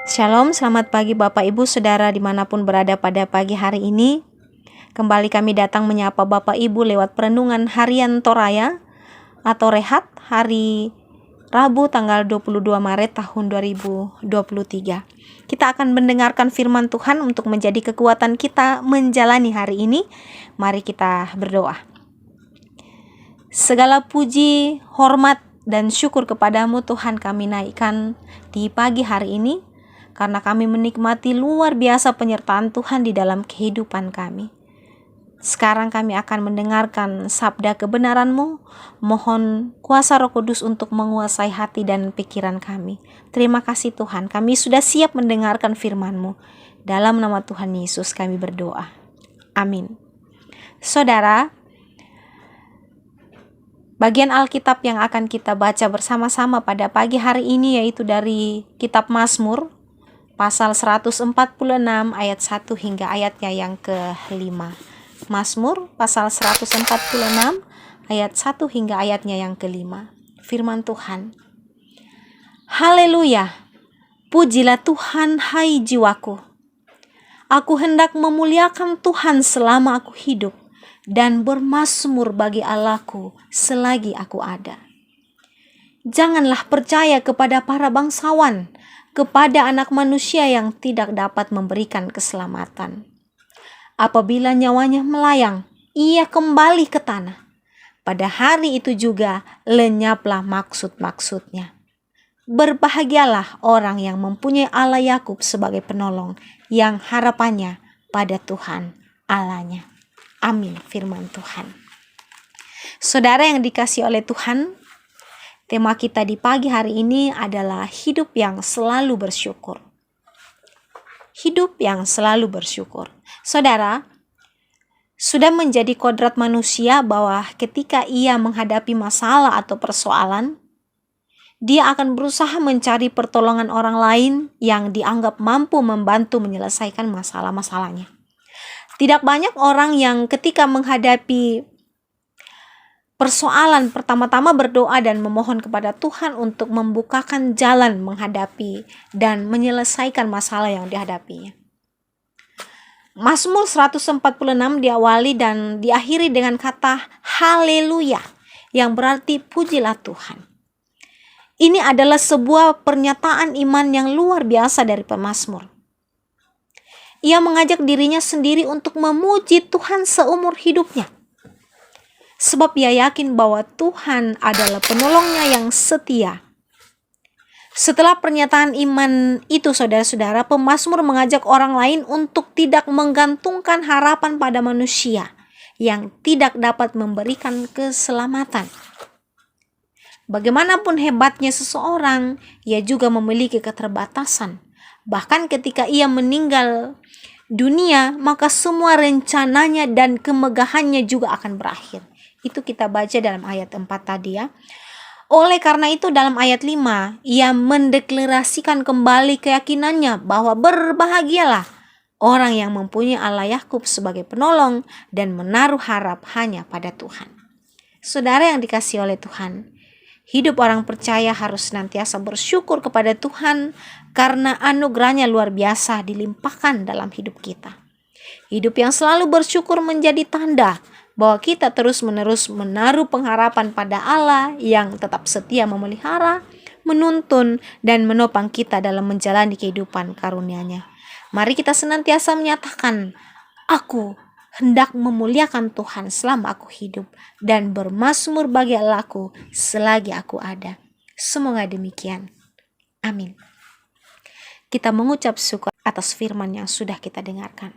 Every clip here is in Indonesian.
Shalom, selamat pagi Bapak Ibu Saudara dimanapun berada pada pagi hari ini. Kembali kami datang menyapa Bapak Ibu lewat perenungan harian Toraya atau Rehat hari Rabu tanggal 22 Maret tahun 2023. Kita akan mendengarkan firman Tuhan untuk menjadi kekuatan kita menjalani hari ini. Mari kita berdoa. Segala puji, hormat, dan syukur kepadamu Tuhan kami naikkan di pagi hari ini, karena kami menikmati luar biasa penyertaan Tuhan di dalam kehidupan kami. Sekarang kami akan mendengarkan sabda kebenaran-Mu. Mohon kuasa Roh Kudus untuk menguasai hati dan pikiran kami. Terima kasih Tuhan, kami sudah siap mendengarkan firman-Mu. Dalam nama Tuhan Yesus kami berdoa. Amin. Saudara, bagian Alkitab yang akan kita baca bersama-sama pada pagi hari ini yaitu dari kitab Mazmur, pasal 146 ayat 1 hingga ayatnya yang ke-5. Mazmur pasal 146 ayat 1 hingga ayatnya yang ke-5. Firman Tuhan. Haleluya. Pujilah Tuhan hai jiwaku. Aku hendak memuliakan Tuhan selama aku hidup dan bermazmur bagi Allahku selagi aku ada. Janganlah percaya kepada para bangsawan, kepada anak manusia yang tidak dapat memberikan keselamatan. Apabila nyawanya melayang, ia kembali ke tanah. Pada hari itu juga lenyaplah maksud-maksudnya. Berbahagialah orang yang mempunyai Allah Yakub sebagai penolong, yang harapannya pada Tuhan Allahnya. Amin. Firman Tuhan. Saudara yang dikasihi oleh Tuhan, tema kita di pagi hari ini adalah hidup yang selalu bersyukur. Hidup yang selalu bersyukur. Saudara, sudah menjadi kodrat manusia bahwa ketika ia menghadapi masalah atau persoalan, dia akan berusaha mencari pertolongan orang lain yang dianggap mampu membantu menyelesaikan masalah-masalahnya. Tidak banyak orang yang ketika menghadapi persoalan pertama-tama berdoa dan memohon kepada Tuhan untuk membukakan jalan menghadapi dan menyelesaikan masalah yang dihadapinya. Mazmur 146 diawali dan diakhiri dengan kata haleluya, yang berarti pujilah Tuhan. Ini adalah sebuah pernyataan iman yang luar biasa dari pemazmur. Ia mengajak dirinya sendiri untuk memuji Tuhan seumur hidupnya. Sebab ia yakin bahwa Tuhan adalah penolongnya yang setia. Setelah pernyataan iman itu, saudara-saudara, pemazmur mengajak orang lain untuk tidak menggantungkan harapan pada manusia yang tidak dapat memberikan keselamatan. Bagaimanapun hebatnya seseorang, ia juga memiliki keterbatasan. Bahkan ketika ia meninggal dunia, maka semua rencananya dan kemegahannya juga akan berakhir. Itu kita baca dalam ayat 4 tadi ya. Oleh karena itu dalam ayat 5, ia mendeklarasikan kembali keyakinannya bahwa berbahagialah orang yang mempunyai Allah Yakub sebagai penolong dan menaruh harap hanya pada Tuhan. Saudara yang dikasihi oleh Tuhan, hidup orang percaya harus senantiasa bersyukur kepada Tuhan karena anugerahnya luar biasa dilimpahkan dalam hidup kita. Hidup yang selalu bersyukur menjadi tanda bahwa kita terus-menerus menaruh pengharapan pada Allah yang tetap setia memelihara, menuntun, dan menopang kita dalam menjalani kehidupan karunia-Nya. Mari kita senantiasa menyatakan, aku hendak memuliakan Tuhan selama aku hidup dan bermazmur bagi Allahku selagi aku ada. Semoga demikian. Amin. Kita mengucap syukur atas firman yang sudah kita dengarkan.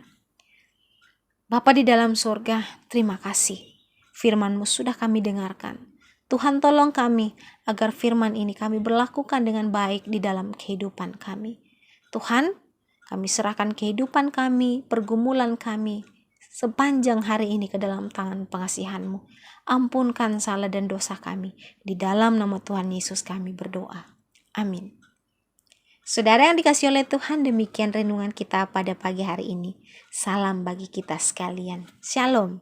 Bapa di dalam surga, terima kasih. Firman-Mu sudah kami dengarkan. Tuhan tolong kami agar firman ini kami berlakukan dengan baik di dalam kehidupan kami. Tuhan, kami serahkan kehidupan kami, pergumulan kami sepanjang hari ini ke dalam tangan pengasihan-Mu. Ampunkan salah dan dosa kami. Di dalam nama Tuhan Yesus kami berdoa. Amin. Saudara yang dikasihi oleh Tuhan, demikian renungan kita pada pagi hari ini. Salam bagi kita sekalian. Shalom.